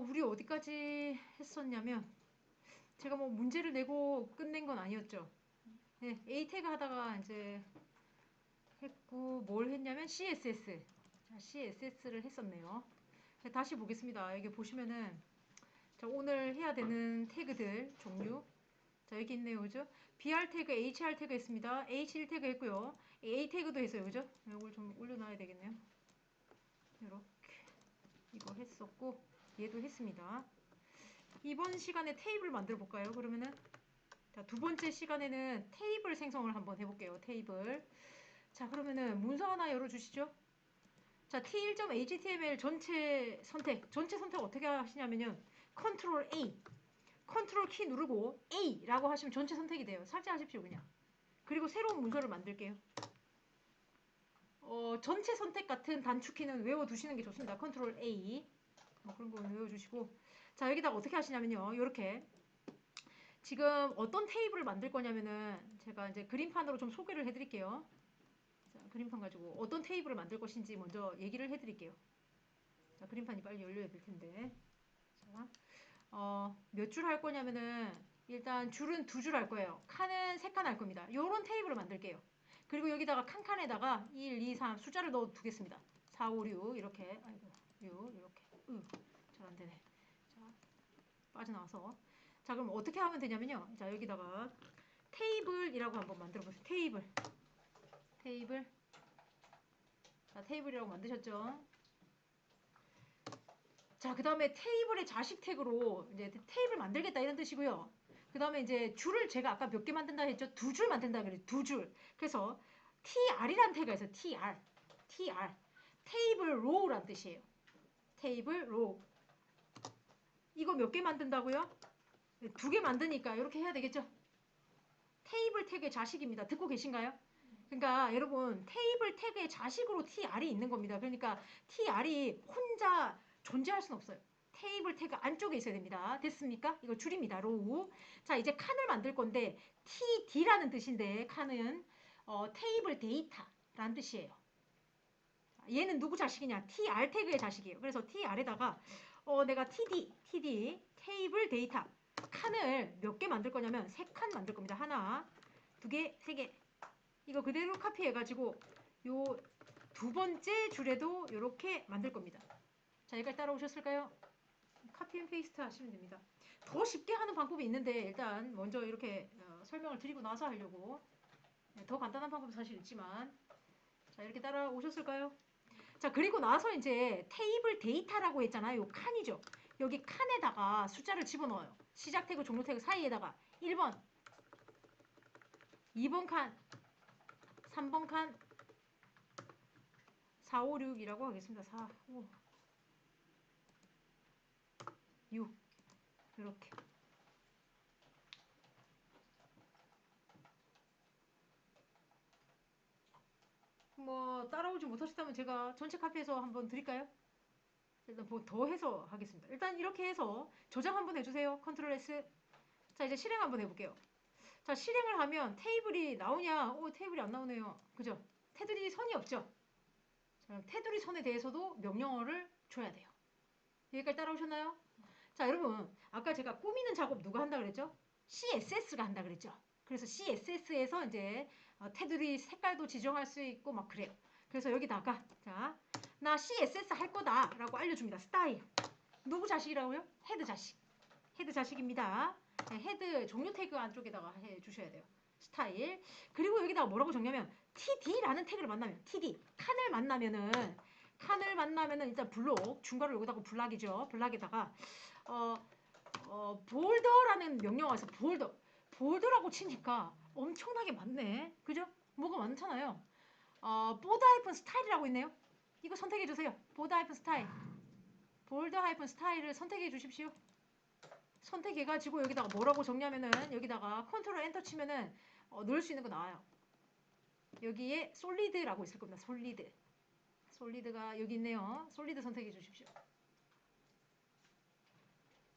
우리 어디까지 했었냐면 제가 뭐 문제를 내고 끝낸 건 아니었죠. 네, A 태그 하다가 이제 했고 뭘 했냐면 CSS. 자, CSS를 했었네요. 다시 보겠습니다. 여기 보시면은 자, 오늘 해야 되는 태그들 종류. 자, 여기 있네요. 그죠? BR 태그, HR 태그 했습니다. H1 태그 했고요. A 태그도 했어요. 그죠? 이걸 좀 올려놔야 되겠네요. 이렇게 이거 했었고 얘도 했습니다. 이번 시간에 테이블 만들어 볼까요? 그러면은 자, 두 번째 시간에는 테이블 생성을 한번 해볼게요. 테이블. 자, 그러면은 문서 하나 열어주시죠. 자, t1.html 전체 선택 어떻게 하시냐면요. 컨트롤 A, 컨트롤 키 누르고 A라고 하시면 전체 선택이 돼요. 삭제하십시오, 그냥. 그리고 새로운 문서를 만들게요. 전체 선택 같은 단축키는 외워두시는 게 좋습니다. 컨트롤 A. 뭐 그런 거 외워주시고. 자, 여기다가 어떻게 하시냐면요. 이렇게. 지금 어떤 테이블을 만들 거냐면은 제가 이제 그림판으로 좀 소개를 해드릴게요. 자, 그림판 가지고 어떤 테이블을 만들 것인지 먼저 얘기를 해드릴게요. 자, 그림판이 빨리 열려야 될 텐데. 자, 몇 줄 할 거냐면은 일단 줄은 두 줄 할 거예요. 칸은 세 칸 할 겁니다. 요런 테이블을 만들게요. 그리고 여기다가 칸칸에다가 1, 2, 3 숫자를 넣어 두겠습니다. 4, 5, 6 이렇게 아이고 6 이렇게 잘 안 되네. 자, 빠져나와서 자, 그럼 어떻게 하면 되냐면요. 자, 여기다가 테이블이라고 한번 만들어 보세요. 테이블. 자, 테이블이라고 만드셨죠? 자, 그 다음에 테이블의 자식 태그로 이제 테이블 만들겠다 이런 뜻이고요. 그 다음에 이제 줄을 제가 아까 몇 개 만든다 했죠? 두 줄 만든다 그랬죠? 두 줄. 그래서 tr이라는 태그가 있어요. tr. 테이블 로우란 뜻이에요. 테이블 로우. 이거 몇 개 만든다고요? 두 개 만드니까 이렇게 해야 되겠죠? 테이블 태그의 자식입니다. 듣고 계신가요? 그러니까 여러분 테이블 태그의 자식으로 tr이 있는 겁니다. 그러니까 tr이 혼자 존재할 수는 없어요. 테이블 태그 안쪽에 있어야 됩니다. 됐습니까? 이거 줄입니다. 로우. 자, 이제 칸을 만들 건데 td라는 뜻인데 칸은 테이블 데이터라는 뜻이에요. 얘는 누구 자식이냐? tr 태그의 자식이에요. 그래서 tr에다가 내가 td 테이블 데이터 칸을 몇 개 만들 거냐면 세 칸 만들 겁니다. 하나, 두 개, 세 개. 이거 그대로 카피해가지고 요 두 번째 줄에도 이렇게 만들 겁니다. 자, 여기까지 따라오셨을까요? 카피 앤 페이스트 하시면 됩니다. 더 쉽게 하는 방법이 있는데 일단 먼저 이렇게 설명을 드리고 나서 하려고. 더 간단한 방법도 사실 있지만 자, 이렇게 따라오셨을까요? 자, 그리고 나서 이제 테이블 데이터라고 했잖아요. 요 칸이죠. 여기 칸에다가 숫자를 집어넣어요. 시작 태그, 종료 태그 사이에다가 1번, 2번 칸, 3번 칸, 4, 5, 6이라고 하겠습니다. 4, 5, 6 이렇게. 뭐 따라오지 못하셨다면 제가 전체 카피해서 한번 드릴까요? 일단 뭐 더 해서 하겠습니다. 일단 이렇게 해서 저장 한번 해주세요. 컨트롤 S. 자, 이제 실행 한번 해볼게요. 자, 실행을 하면 테이블이 나오냐? 테이블이 안 나오네요. 그죠? 테두리 선이 없죠? 자, 테두리 선에 대해서도 명령어를 줘야 돼요. 여기까지 따라오셨나요? 자, 여러분 아까 제가 꾸미는 작업 누가 한다 그랬죠? CSS가 한다 그랬죠? 그래서 CSS에서 이제 테두리 색깔도 지정할 수 있고 막 그래요. 그래서 여기다가 자, 나 CSS 할 거다 라고 알려줍니다. 스타일. 누구 자식이라고요? 헤드 자식. 헤드 자식입니다. 네, 헤드 종료 태그 안쪽에다가 해주셔야 돼요. 스타일. 그리고 여기다가 뭐라고 적냐면 td라는 태그를 만나면 td 칸을 만나면은 일단 블록 중괄호 여기다가 블락이죠. 블락에다가 볼더라는 명령어가 있어. 볼더라고 치니까 엄청나게 많네. 그죠? 뭐가 많잖아요. 보드 하이픈 스타일이라고 있네요. 이거 선택해 주세요. 보드 하이픈 스타일. 볼드 하이픈 스타일을 선택해 주십시오. 선택해가지고 여기다가 뭐라고 적냐면은 여기다가 컨트롤 엔터 치면은 넣을 수 있는 거 나와요. 여기에 솔리드라고 있을 겁니다. 솔리드가 여기 있네요. 솔리드 선택해 주십시오.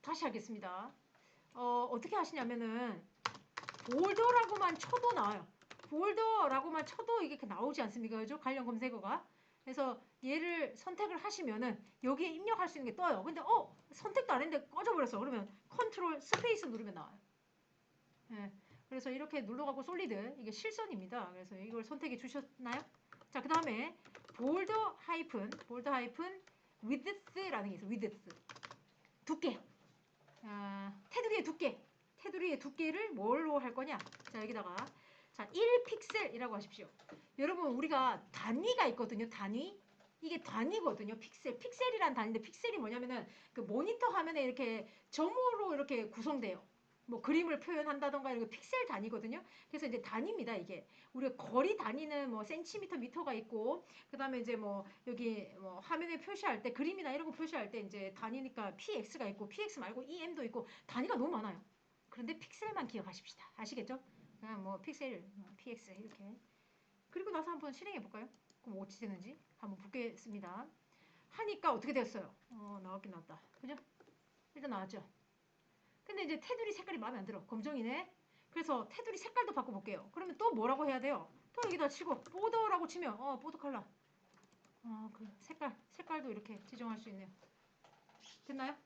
다시 하겠습니다. 어떻게 하시냐면은 볼더라고만 쳐도 나와요. 볼더라고만 쳐도 이게 나오지 않습니까? 그죠? 관련 검색어가. 그래서 얘를 선택을 하시면은 여기에 입력할 수 있는 게 떠요. 근데 선택도 안 했는데 꺼져버렸어. 그러면 컨트롤 스페이스 누르면 나와요. 예. 그래서 이렇게 눌러가고 솔리드 이게 실선입니다. 그래서 이걸 선택해 주셨나요? 자, 그 다음에 볼드 하이픈 width라는 게 있어요. width 두께. 테두리의 두께를 뭘로 할 거냐? 자, 여기다가 자 1픽셀이라고 하십시오. 여러분 우리가 단위가 있거든요. 단위. 이게 단위거든요. 픽셀이란 단위인데 픽셀이 뭐냐면은 그 모니터 화면에 이렇게 점으로 이렇게 구성돼요. 뭐 그림을 표현한다던가 이런 게 픽셀 단위거든요. 그래서 이제 단위입니다. 이게 우리가 거리 단위는 뭐 센티미터, 미터가 있고 그다음에 이제 뭐 여기 뭐 화면에 표시할 때 그림이나 이런 거 표시할 때 이제 단위니까 px가 있고 px 말고 em도 있고 단위가 너무 많아요. 그런데 픽셀만 기억하십시다. 아시겠죠? 그냥 뭐 픽셀, px 이렇게. 그리고 나서 한번 실행해 볼까요? 그럼 어찌 되는지 한번 보겠습니다. 하니까 어떻게 되었어요? 나왔긴 나왔다. 그죠? 일단 나왔죠? 근데 이제 테두리 색깔이 마음에 안 들어. 검정이네. 그래서 테두리 색깔도 바꿔볼게요. 그러면 또 뭐라고 해야 돼요? 또 여기다 치고 보더라고 치면 보더 컬러. 그 색깔도 이렇게 지정할 수 있네요. 됐나요?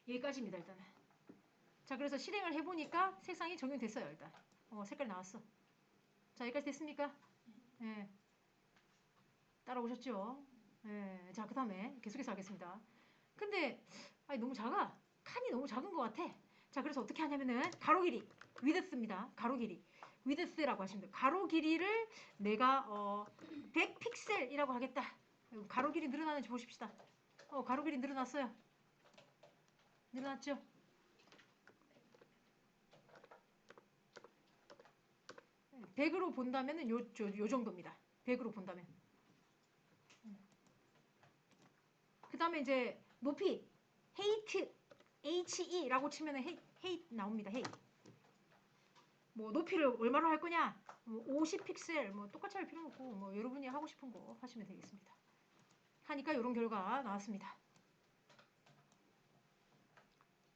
여기까지입니다, 일단은. 자, 그래서 실행을 해보니까 색상이 적용됐어요, 일단. 색깔 나왔어. 자, 여기까지 됐습니까? 예. 따라오셨죠? 예. 자, 그 다음에 계속해서 하겠습니다. 근데, 아니, 너무 작아. 칸이 너무 작은 것 같아. 자, 그래서 어떻게 하냐면은, 가로 길이. 위드스입니다. 가로 길이. 위드스라고 하시면 돼요. 가로 길이를 내가, 100픽셀이라고 하겠다. 가로 길이 늘어나는지 보십시다. 가로 길이 늘어났어요. 늘어났죠? 100으로 본다면은 요 정도입니다. 100으로 본다면. 그 다음에 이제 높이 height HE라고 치면은 height 나옵니다. height. 뭐 높이를 얼마로 할 거냐? 뭐 50픽셀 뭐 똑같이 할 필요는 없고 뭐 여러분이 하고 싶은 거 하시면 되겠습니다. 하니까 이런 결과 나왔습니다.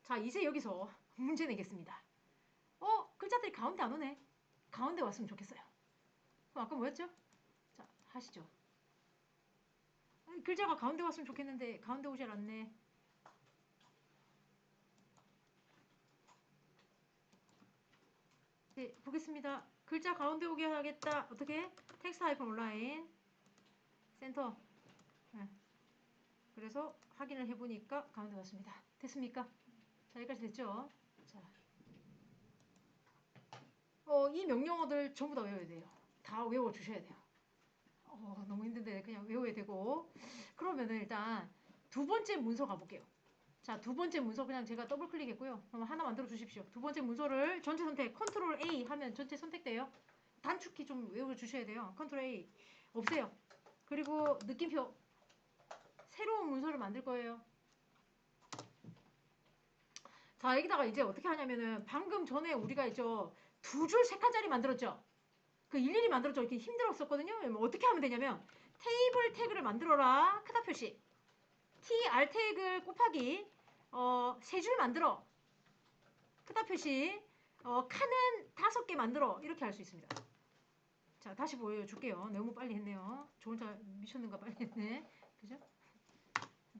자, 이제 여기서 문제 내겠습니다. 글자들이 가운데 안 오네. 가운데 왔으면 좋겠어요. 그럼 아까 뭐였죠? 자, 하시죠. 글자가 가운데 왔으면 좋겠는데 가운데 오질 않네. 네, 보겠습니다. 글자 가운데 오게 하겠다. 어떻게? 텍스트 하이픈 온라인 센터. 네. 그래서 확인을 해보니까 가운데 왔습니다. 됐습니까? 자, 여기까지 됐죠? 자, 이 명령어들 전부 다 외워야 돼요. 다 외워주셔야 돼요. 너무 힘든데 그냥 외워야 되고. 그러면은 일단 두 번째 문서 가볼게요. 자, 두 번째 문서 그냥 제가 더블 클릭했고요. 그럼 하나 만들어 주십시오. 두 번째 문서를 전체 선택, 컨트롤 A 하면 전체 선택돼요. 단축키 좀 외워주셔야 돼요. 컨트롤 A. 없애요. 그리고 느낌표. 새로운 문서를 만들 거예요. 자, 여기다가 이제 어떻게 하냐면은 방금 전에 우리가 있죠. 두 줄 세 칸짜리 만들었죠. 그 일일이 만들었죠. 이렇게 힘들었었거든요. 어떻게 하면 되냐면 테이블 태그를 만들어라. 크다 표시. tr 태그 곱하기 세 줄 만들어. 크다 표시. 칸은 5개 만들어. 이렇게 할 수 있습니다. 자, 다시 보여줄게요. 너무 빨리 했네요. 저 혼자 미쳤는가 빨리 했네. 그죠?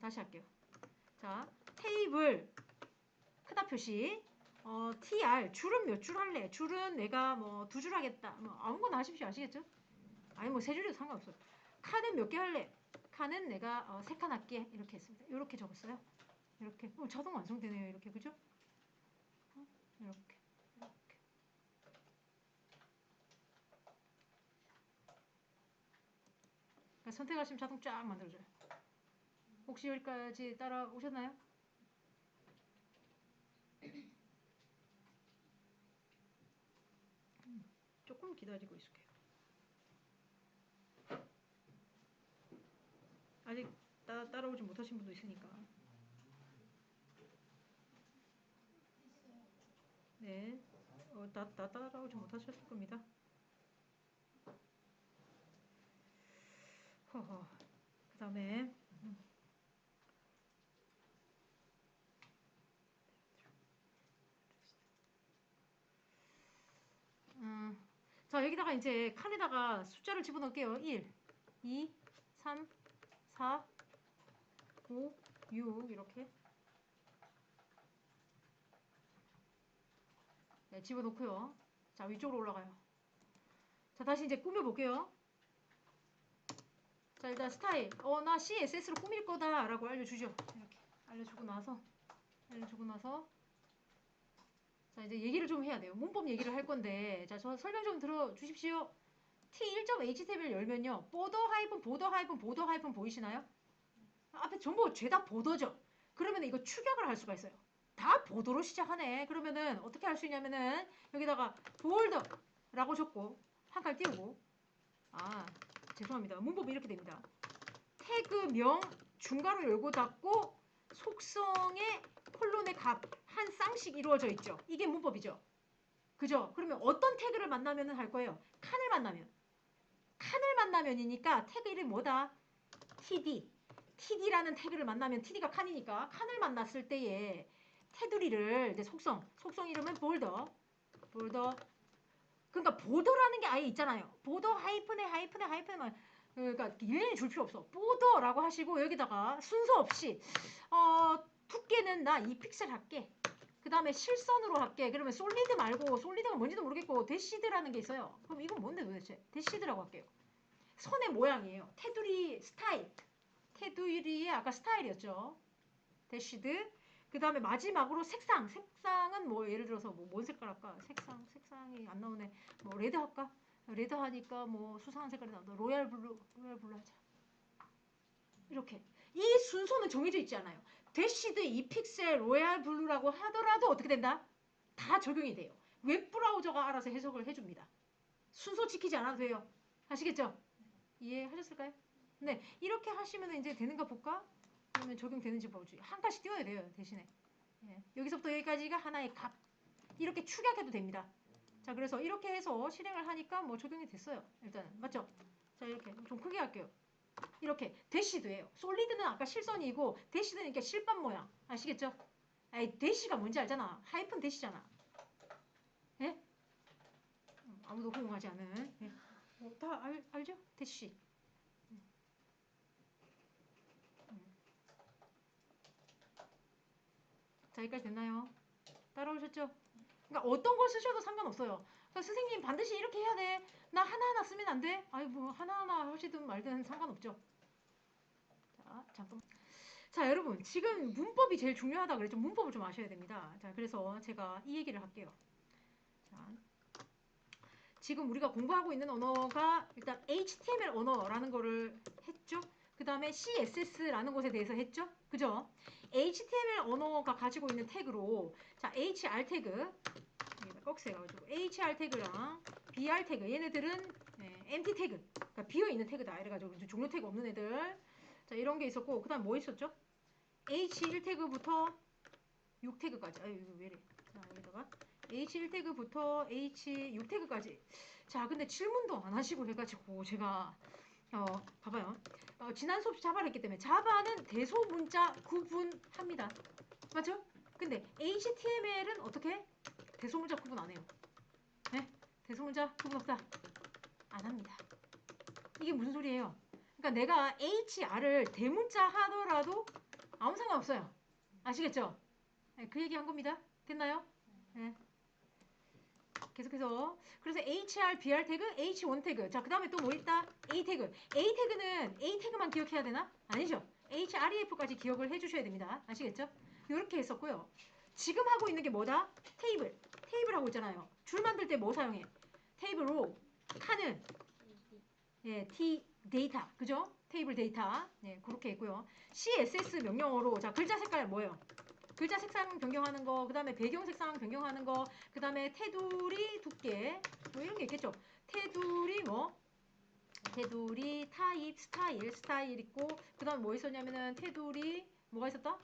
다시 할게요. 자, 테이블 크다 표시. tr 줄은 몇 줄 할래? 줄은 내가 뭐 2줄 하겠다. 뭐 아무거나 하십시오. 아시겠죠? 아니 뭐 3줄이도 상관없어요. 칸은 몇 개 할래? 칸은 내가 3칸 할게. 이렇게 했습니다. 이렇게 적었어요. 이렇게. 자동 완성되네요. 이렇게. 그죠? 이렇게. 이렇게. 그러니까 선택하시면 자동 쫙 만들어줘요. 혹시 여기까지 따라오셨나요? 조금 기다리고 있을게요. 아직 따라오지 못하신 분도 있으니까. 네. 따라오지 못하셨을 겁니다. 허허. 그 다음에 자, 여기다가 이제 칸에다가 숫자를 집어넣을게요. 1. 2, 3, 4, 5, 6 이렇게 네, 집어넣고요. 자, 위쪽으로 올라가요. 자, 다시 이제 꾸며볼게요. 자, 일단 스타일. 나 CSS로 꾸밀 거다 라고 알려주죠. 이렇게 알려주고 나서 자, 이제 얘기를 좀 해야 돼요. 문법 얘기를 할 건데 자, 저 설명 좀 들어주십시오. T1.html을 열면요. 보더 하이픈 보이시나요? 앞에 전부 죄다 보더죠. 그러면 이거 축약을 할 수가 있어요. 다 보더로 시작하네. 그러면은 어떻게 할 수 있냐면은 여기다가 볼더라고 적고 한 칸 띄우고 죄송합니다. 문법이 이렇게 됩니다. 태그명 중괄호 열고 닫고 속성의 콜론의 값 한 쌍씩 이루어져 있죠. 이게 문법이죠. 그죠? 그러면 어떤 태그를 만나면 할 거예요? 칸을 만나면이니까 태그 이름이 뭐다? TD라는 태그를 만나면 TD가 칸이니까 칸을 만났을 때에 테두리를 이제 속성 이름은 볼더 그러니까 보더라는 게 아예 있잖아요. 보더 하이픈만 그러니까 일일이 줄 필요 없어. 보더라고 하시고 여기다가 순서 없이 두께는 나 2픽셀 할게. 그 다음에 실선으로 할게. 그러면 솔리드 말고 솔리드가 뭔지도 모르겠고 대시드라는 게 있어요. 그럼 이건 뭔데 도대체? 대시드라고 할게요. 선의 모양이에요. 테두리 스타일. 테두리의 아까 스타일이었죠. 대시드. 그 다음에 마지막으로 색상은 뭐 예를 들어서 뭐 뭔 색깔 할까? 색상이 안 나오네. 뭐 레드 할까? 레드 하니까 뭐 수상한 색깔이 나온다. 로얄 블루 하자. 이렇게. 이 순서는 정해져 있지 않아요. 대시드 2픽셀 로얄 블루라고 하더라도 어떻게 된다? 다 적용이 돼요. 웹브라우저가 알아서 해석을 해줍니다. 순서 지키지 않아도 돼요. 아시겠죠? 이해하셨을까요? 네, 이렇게 하시면 이제 되는가 볼까? 그러면 적용되는지 보지. 한 칸씩 띄워야 돼요, 대신에. 여기서부터 여기까지가 하나의 값. 이렇게 축약해도 됩니다. 자, 그래서 이렇게 해서 실행을 하니까 뭐 적용이 됐어요. 일단은. 맞죠? 자, 이렇게 좀 크게 할게요. 이렇게 대시드예요. 솔리드는 아까 실선이고 대시드는 이렇게 실밥 모양. 아시겠죠? 대시가 뭔지 알잖아. 하이픈 대시잖아. 예? 아무도 호응하지 않은. 다 알죠? 대시. 자, 여기까지 됐나요? 따라오셨죠? 그러니까 어떤 걸 쓰셔도 상관없어요. 그러니까 선생님 반드시 이렇게 해야 돼. 나 하나하나 쓰면 안 돼? 아이 뭐 하나하나 하시든 말든 상관없죠. 자, 잠깐. 자, 여러분 지금 문법이 제일 중요하다 그랬죠. 문법을 좀 아셔야 됩니다. 자, 그래서 제가 이 얘기를 할게요. 자, 지금 우리가 공부하고 있는 언어가 일단 HTML 언어라는 거를 했죠. 그 다음에 CSS라는 것에 대해서 했죠. 그죠? HTML 언어가 가지고 있는 태그로 자, HR 태그 꺽쇠가지고 HR 태그랑 BR 태그 얘네들은 empty 태그 그러니까 비어있는 태그다 이래가지고 종료 태그 없는 애들 자 이런 게 있었고 그 다음 뭐 있었죠? H1 태그부터 6 태그까지 아유 이거 왜이래 자 여기다가 H1 태그부터 H6 태그까지 자 근데 질문도 안 하시고 해가지고 제가 봐봐요 지난 수업 자바를 했기 때문에 자바는 대소문자 구분합니다 맞죠? 근데 HTML은 어떻게? 대소문자 구분 안 해요. 네? 대소문자 구분 없다. 안 합니다. 이게 무슨 소리예요? 그러니까 내가 HR을 대문자 하더라도 아무 상관없어요. 아시겠죠? 네, 그 얘기 한 겁니다. 됐나요? 네. 계속해서 그래서 HR, BR 태그, H1 태그 자 그 다음에 또 뭐 있다? A 태그 A 태그는 A 태그만 기억해야 되나? 아니죠. href까지 기억을 해주셔야 됩니다. 아시겠죠? 이렇게 했었고요. 지금 하고 있는 게 뭐다? 테이블 하고 있잖아요. 줄 만들 때 뭐 사용해? 테이블로 칸은 T 데이터 그죠? 테이블 데이터 그렇게 했고요. CSS 명령어로 자 글자 색깔 뭐예요? 글자 색상 변경하는 거, 그 다음에 배경 색상 변경하는 거, 그 다음에 테두리 두께 뭐 이런 게 있겠죠. 테두리 타입 스타일 있고 그 다음에 뭐 있었냐면은 테두리 뭐가 있었다?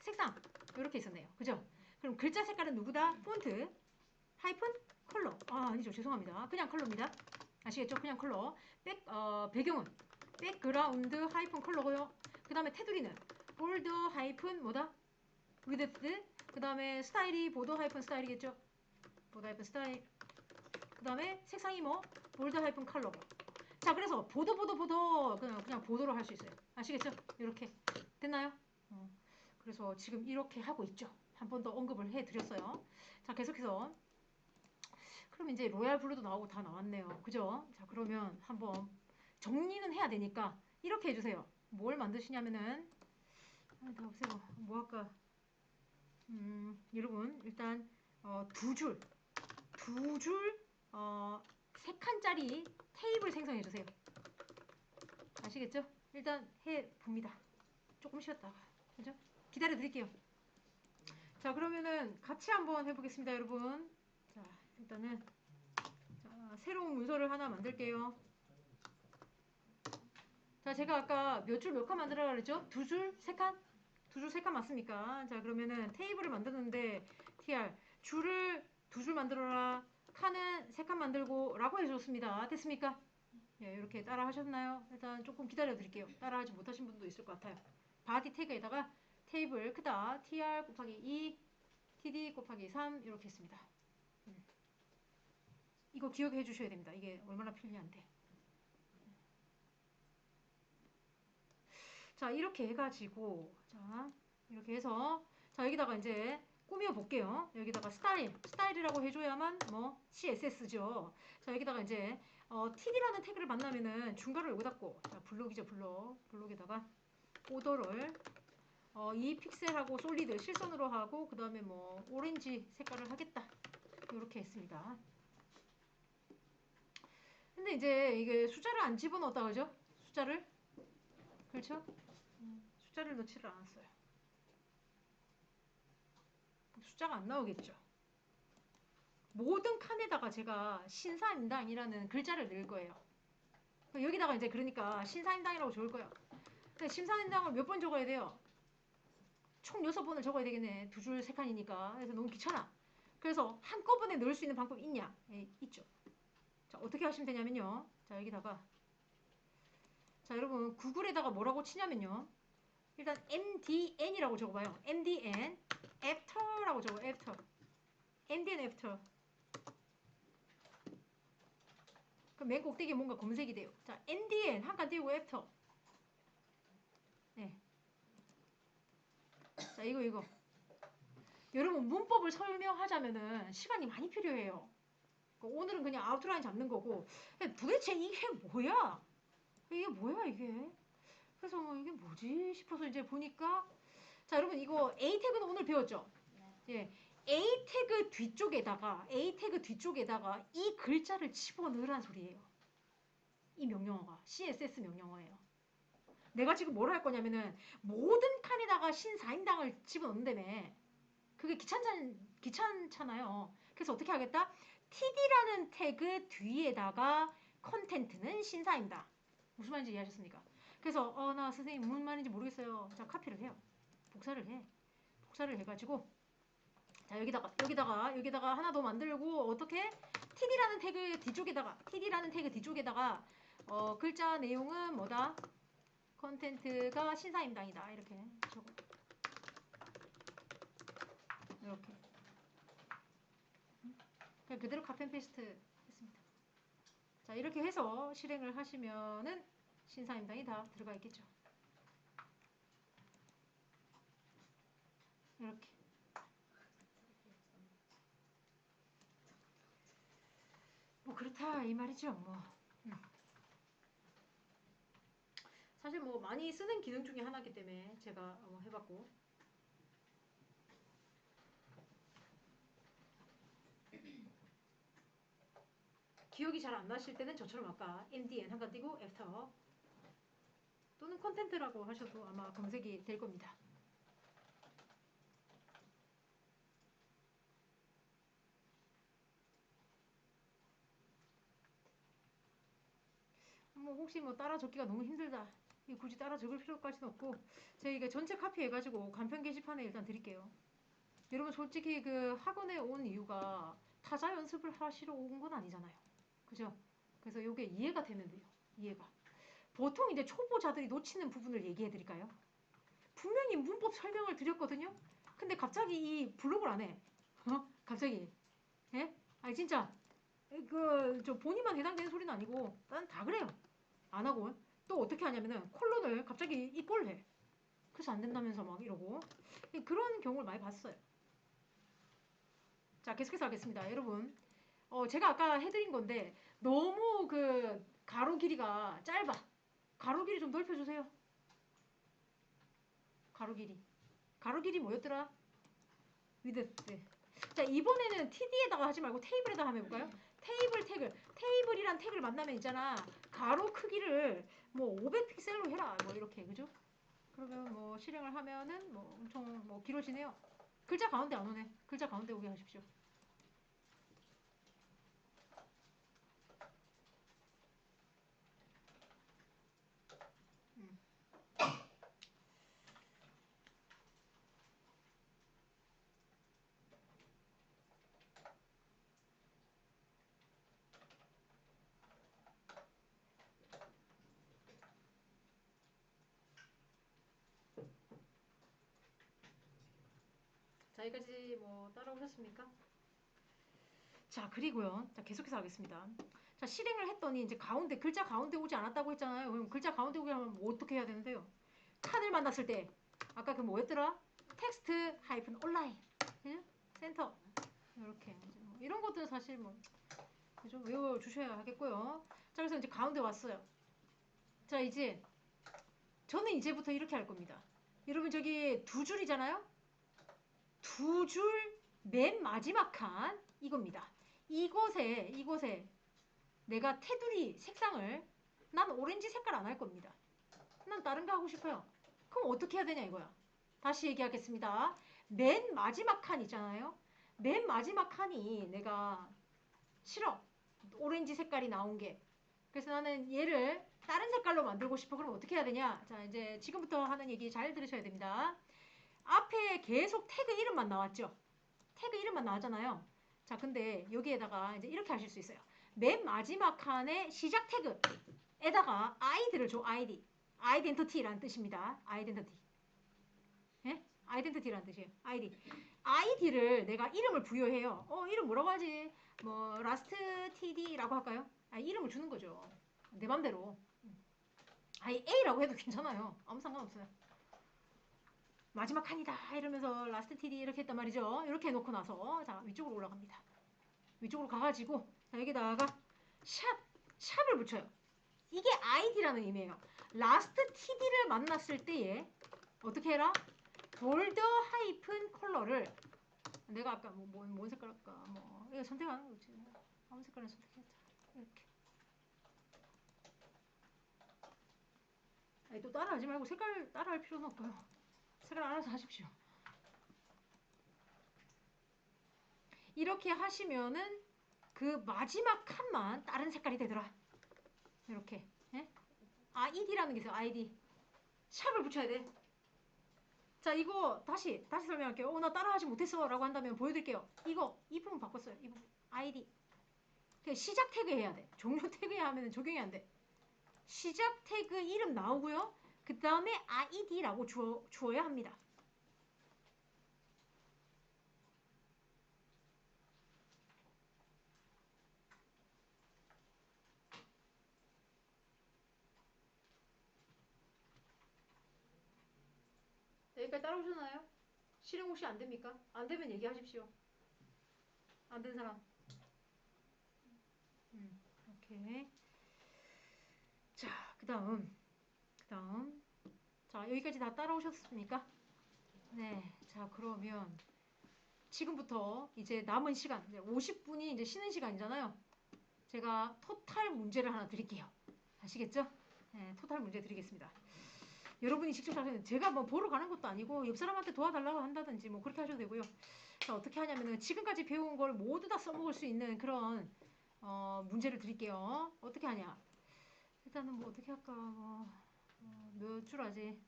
색상 이렇게 있었네요. 그죠? 그럼 글자 색깔은 누구다? 폰트 하이픈 컬러 아니죠. 죄송합니다. 그냥 컬러입니다. 아시겠죠? 그냥 컬러 배경은 백그라운드 하이픈 컬러고요. 그 다음에 테두리는 볼드 하이픈 뭐다? 위드트 그 다음에 스타일이 보더 하이픈 스타일이겠죠. 보더 하이픈 스타일 그 다음에 색상이 뭐 볼드 하이픈 컬러고 자, 그래서 보도 그냥 보도로 할 수 있어요. 아시겠죠? 이렇게 됐나요? 그래서 지금 이렇게 하고 있죠. 한 번 더 언급을 해드렸어요. 자, 계속해서 그럼 이제 로얄 블루도 나오고 다 나왔네요. 그죠? 자, 그러면 한번 정리는 해야 되니까 이렇게 해주세요. 뭘 만드시냐면은 다 없애고 뭐 할까? 여러분 일단 두 줄, 세 칸짜리 테이블 생성해 주세요. 아시겠죠? 일단 해 봅니다. 조금 쉬었다가 그죠? 기다려 드릴게요. 자, 그러면은 같이 한번 해보겠습니다, 여러분. 자, 일단은 자, 새로운 문서를 하나 만들게요. 자, 제가 아까 몇 줄 몇 칸 만들어라 그랬죠? 두 줄, 세 칸? 두 줄, 세 칸 맞습니까? 자, 그러면은 테이블을 만드는데 tr 줄을 두 줄 만들어라, 칸은 세 칸 만들고 라고 해줬습니다. 됐습니까? 예, 이렇게 따라 하셨나요? 일단 조금 기다려 드릴게요. 따라하지 못하신 분도 있을 것 같아요. 바디 태그에다가 테이블 크다 tr 곱하기 2 td 곱하기 3 이렇게 했습니다. 이거 기억해 주셔야 됩니다. 이게 얼마나 편리한데. 자, 이렇게 해가지고 자, 이렇게 해서 자, 여기다가 이제 꾸며 볼게요. 여기다가 스타일이라고 해줘야만 뭐 CSS죠. 자, 여기다가 이제 TD라는 태그를 만나면은 중괄호 여기다 고, 자, 블록이죠, 블록에다가 오더를 이 픽셀하고 솔리드 실선으로 하고 그 다음에 뭐 오렌지 색깔을 하겠다. 이렇게 했습니다. 근데 이제 이게 숫자를 안 집어넣었다 그죠? 숫자를 그렇죠? 숫자를 넣지를 않았어요. 숫자가 안 나오겠죠. 모든 칸에다가 제가 신사임당이라는 글자를 넣을 거예요. 여기다가 이제 그러니까 신사임당이라고 적을 거예요. 근데 신사임당을 몇 번 적어야 돼요? 총 6번을 적어야 되겠네. 두 줄 세 칸이니까. 그래서 너무 귀찮아. 그래서 한꺼번에 넣을 수 있는 방법이 있냐? 예, 있죠. 자, 어떻게 하시면 되냐면요. 자, 여기다가 자, 여러분 구글에다가 뭐라고 치냐면요. 일단 MDN이라고 적어봐요. MDN after라고 적어. after. MDN after. 그럼 맨 꼭대기에 뭔가 검색이 돼요. 자, MDN 한 칸 띄우고 after. 네. 자, 이거. 여러분 문법을 설명하자면은 시간이 많이 필요해요. 오늘은 그냥 아웃라인 잡는 거고 도대체 이게 뭐야? 이게? 그래서 뭐 이게 뭐지 싶어서 이제 보니까 자, 여러분 이거 A 태그는 오늘 배웠죠? 예. A 태그 뒤쪽에다가 이 글자를 집어넣으란 소리예요. 이 명령어가 CSS 명령어예요. 내가 지금 뭘 할 거냐면은 모든 칸에다가 신사임당을 집어넣는다며. 그게 귀찮잖아요. 그래서 어떻게 하겠다? td라는 태그 뒤에다가 컨텐트는 신사임당. 무슨 말인지 이해하셨습니까? 그래서 나 선생님 무슨 말인지 모르겠어요. 자, 카피를 해요. 복사를 해가지고 자, 여기다가 하나 더 만들고 어떻게? td라는 태그 뒤쪽에다가 글자 내용은 뭐다? 컨텐트가 신사임당이다. 이렇게 적어. 이렇게. 그냥 그대로 카펜페이스트 했습니다. 자, 이렇게 해서 실행을 하시면은 신사임당이 다 들어가 있겠죠. 이렇게. 뭐 그렇다 이 말이죠. 뭐. 사실 뭐 많이 쓰는 기능 중에 하나이기 때문에 제가 해봤고. 기억이 잘 안 나실 때는 저처럼 아까 MDN 한칸 띄고 애프터 또는 컨텐트라고 하셔도 아마 검색이 될 겁니다. 뭐 혹시 뭐 따라 적기가 너무 힘들다. 굳이 따라 적을 필요까지는 없고 저희가 전체 카피해가지고 간편 게시판에 일단 드릴게요. 여러분 솔직히 그 학원에 온 이유가 타자 연습을 하시러 온 건 아니잖아요. 그죠? 그래서 이게 이해가 되면 돼요. 이해가. 보통 이제 초보자들이 놓치는 부분을 얘기해 드릴까요? 분명히 문법 설명을 드렸거든요. 근데 갑자기 이 블록을 안 해. 갑자기. 예? 아니 진짜 그 저 본인만 해당되는 소리는 아니고 난 다 그래요. 안 하고 또 어떻게 하냐면은 콜론을 갑자기 이꼴 해. 그래서 안 된다면서 막 이러고 그런 경우를 많이 봤어요. 자, 계속해서 하겠습니다. 여러분, 제가 아까 해드린 건데 너무 그 가로 길이가 짧아. 가로 길이 좀 넓혀주세요. 가로 길이. 가로 길이 뭐였더라? 위드스. 자, 이번에는 TD에다가 하지 말고 테이블에다가 한번 해볼까요? 테이블 태그. 테이블이란 태그를 만나면 있잖아. 가로 크기를 뭐 500픽셀로 해라. 뭐 이렇게. 그죠? 그러면 뭐 실행을 하면은 뭐 엄청 뭐 길어지네요. 글자 가운데 안 오네. 글자 가운데 오게 하십시오. 음. 자, 여기까지 뭐 따라오셨습니까? 자, 그리고요. 자, 계속해서 하겠습니다. 자, 실행을 했더니 이제 가운데 글자 가운데 오지 않았다고 했잖아요. 그럼 글자 가운데 오게 하면 뭐 어떻게 해야 되는데요? 칸을 만났을 때 아까 그 뭐였더라? 텍스트 하이픈 온라인 센터 이렇게 뭐 이런 것들은 사실 뭐 그죠? 외워 주셔야 하겠고요. 자, 그래서 이제 가운데 왔어요. 자, 이제 저는 이제부터 이렇게 할 겁니다. 여러분 저기 두 줄이잖아요. 두 줄 맨 마지막 칸 이겁니다. 이곳에 내가 테두리 색상을 난 오렌지 색깔 안 할 겁니다. 난 다른 거 하고 싶어요. 그럼 어떻게 해야 되냐 이거야. 다시 얘기하겠습니다. 맨 마지막 칸 있잖아요. 맨 마지막 칸이 내가 싫어. 오렌지 색깔이 나온 게. 그래서 나는 얘를 다른 색깔로 만들고 싶어. 그럼 어떻게 해야 되냐? 자, 이제 지금부터 하는 얘기 잘 들으셔야 됩니다. 앞에 계속 태그 이름만 나왔죠? 태그 이름만 나왔잖아요. 자, 근데 여기에다가 이제 이렇게 하실 수 있어요. 맨 마지막 칸에 시작 태그에다가 아이디를 줘. 아이디. 아이덴티티라는 뜻입니다. 아이덴티티. 예? 아이덴티티라는 뜻이에요. 아이디. 아이디를 내가 이름을 부여해요. 이름 뭐라고 하지? 뭐 라스트 TD라고 할까요? 이름을 주는 거죠. 내 맘대로. 아니 A라고 해도 괜찮아요. 아무 상관없어요. 마지막 칸이다 이러면서 라스트 TD 이렇게 했단 말이죠. 이렇게 해놓고 나서 자 위쪽으로 올라갑니다. 위쪽으로 가가지고 자, 여기다가 샵을 붙여요. 이게 아이디라는 의미예요. 라스트 TD를 만났을 때에 어떻게 해라? 볼더 하이픈 컬러를 내가 아까 뭔 색깔 할까? 뭐 이거 선택하는 거지. 아무 색깔을 선택했다. 이렇게. 아니, 또 따라하지 말고 색깔 따라할 필요는 없고요. 색깔 알아서 하십시오. 이렇게 하시면은 그 마지막 칸만 다른 색깔이 되더라. 이렇게. 예? 아이디라는 게 있어요. 아이디. 샵을 붙여야 돼. 자, 이거 다시 설명할게요. 나 따라하지 못했어 라고 한다면 보여드릴게요. 이 부분 바꿨어요. 이 부분. 아이디. 시작 태그 해야 돼. 종료 태그 하면 적용이 안 돼. 시작 태그 이름 나오고요. 그 다음에 id라고 주어야 합니다. 여기까지 따라오셨나요? 실행 혹시 안 됩니까? 안 되면 얘기하십시오. 안 된 사람. 오케이. 자, 그 다음. 자, 여기까지 다 따라오셨습니까? 네. 자, 그러면 지금부터 이제 남은 시간, 이제 50분이 이제 쉬는 시간이잖아요. 제가 토탈 문제를 하나 드릴게요. 아시겠죠? 네, 토탈 문제 드리겠습니다. 여러분이 직접 하시는 제가 뭐 보러 가는 것도 아니고 옆 사람한테 도와달라고 한다든지 뭐 그렇게 하셔도 되고요. 자, 어떻게 하냐면은 지금까지 배운 걸 모두 다 써먹을 수 있는 그런 문제를 드릴게요. 어떻게 하냐? 일단은 뭐 어떻게 할까? 몇 줄 하지?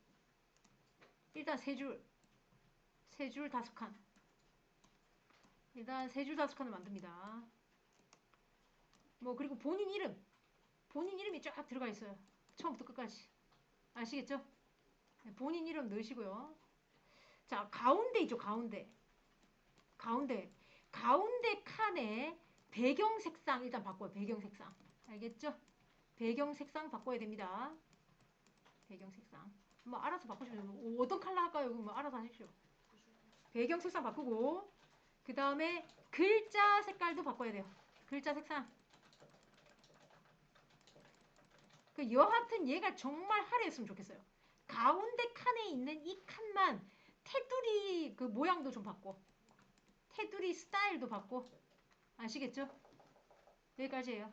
일단 세 줄 다섯 칸. 일단 세 줄 다섯 칸을 만듭니다. 뭐 그리고 본인 이름이 쫙 들어가 있어요. 처음부터 끝까지. 아시겠죠? 네, 본인 이름 넣으시고요. 자, 가운데 있죠, 가운데. 가운데 칸에 배경 색상 일단 바꿔요. 배경 색상. 알겠죠? 배경 색상 바꿔야 됩니다. 배경 색상. 뭐 알아서 바꾸시면 어떤 컬러 할까요? 뭐 알아서 하십시오. 배경 색상 바꾸고 그 다음에 글자 색깔도 바꿔야 돼요. 글자 색상. 그 여하튼 얘가 정말 화려했으면 좋겠어요. 가운데 칸에 있는 이 칸만 테두리 그 모양도 좀 바꿔. 테두리 스타일도 바꿔. 아시겠죠? 여기까지예요.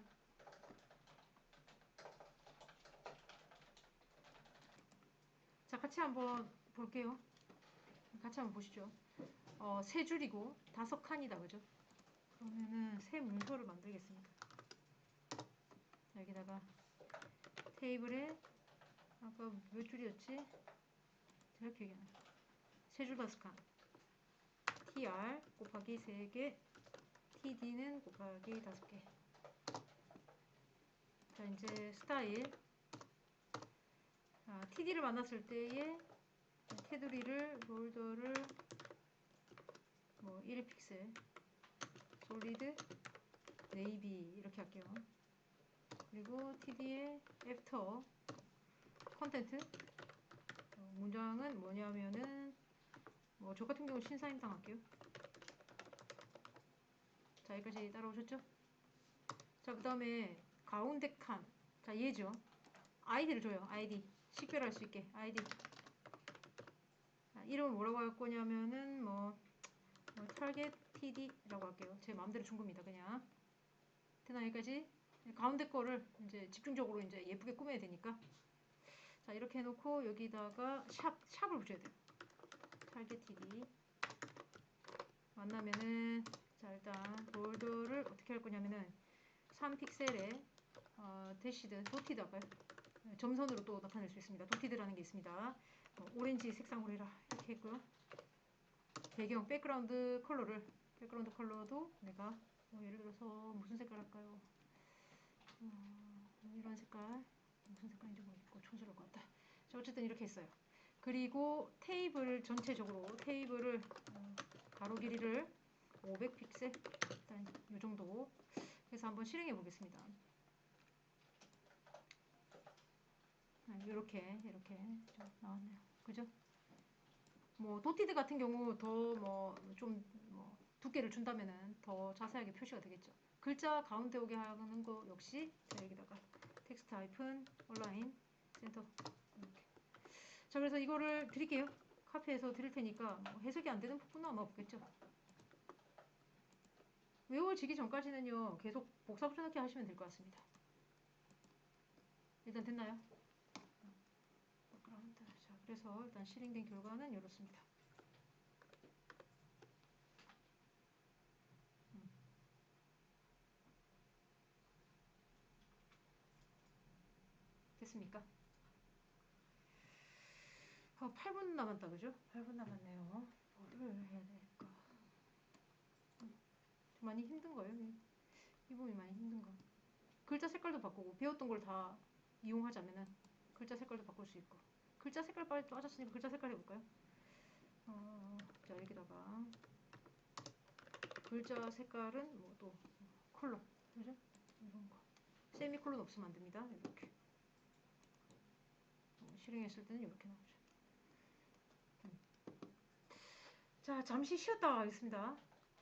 자, 같이 한번 볼게요. 같이 한번 보시죠. 세 줄이고 5칸이다, 그죠? 그러면은 새 문서를 만들겠습니다. 여기다가 테이블에 아까 몇 줄이었지? 제가 기억이 안 나요. 세 줄 5칸. TR 곱하기 3개, TD는 곱하기 5개. 자, 이제 스타일. TD를 만났을 때에 테두리를 롤더를 뭐 1픽셀, 솔리드, 네이비 이렇게 할게요. 그리고 TD의 애프터 컨텐트 문장은 뭐냐면은 뭐 저 같은 경우 신사임당 할게요. 자, 여기까지 따라오셨죠? 자, 그 다음에 가운데 칸. 자, 얘죠. 아이디를 줘요. 아이디. 식별할 수 있게. 아이디. 자, 이름을 뭐라고 할 거냐면은 타겟 TD라고 할게요. 제 마음대로 준 겁니다. 그냥. 되나 여기까지? 가운데 거를 이제 집중적으로 이제 예쁘게 꾸며야 되니까. 자, 이렇게 해놓고 여기다가 샵을 붙여야 돼요. 타겟 TD. 만나면은 자, 일단 볼더를 어떻게 할 거냐면은 3픽셀에 대시드, 도티드 할까요? 점선으로 또 나타낼 수 있습니다. 도티드라는 게 있습니다. 오렌지 색상으로 해라 이렇게 했고요. 배경, 백그라운드 컬러도 내가 예를 들어서 무슨 색깔 할까요? 이런 색깔, 무슨 색깔인지 모르겠고 촌스러울 것 같다. 자, 어쨌든 이렇게 했어요. 그리고 테이블 전체적으로 테이블을 가로 길이를 500픽셀 일단 이 정도 해서 한번 실행해 보겠습니다. 이렇게 좀 나왔네요. 그죠? 뭐 도티드 같은 경우 더 좀 두께를 준다면은 더 자세하게 표시가 되겠죠. 글자 가운데 오게 하는 거 역시 자, 여기다가 텍스트 하이픈 온라인 센터 이렇게. 자, 그래서 이거를 드릴게요. 카페에서 드릴 테니까 뭐 해석이 안 되는 부분은 아마 없겠죠. 외워지기 전까지는요 계속 복사 붙여넣기 하시면 될 것 같습니다. 일단 됐나요? 자, 그래서 일단 실행된 결과는 이렇습니다. 됐습니까? 8분 남았다, 그죠? 8분 남았네요. 뭐를 해야 될까? 많이 힘든 거예요. 이 부분이 많이 힘든 거. 글자 색깔도 바꾸고 배웠던 걸 다 이용하자면은 글자 색깔도 바꿀 수 있고. 글자 색깔 빨리 빠졌으니까 글자 색깔 해볼까요? 자, 여기다가 글자 색깔은 뭐 또 컬러, 그죠? 이런 거. 세미콜론 없으면 안 됩니다. 이렇게. 실행했을 때는 이렇게 나오죠. 자, 잠시 쉬었다 가겠습니다.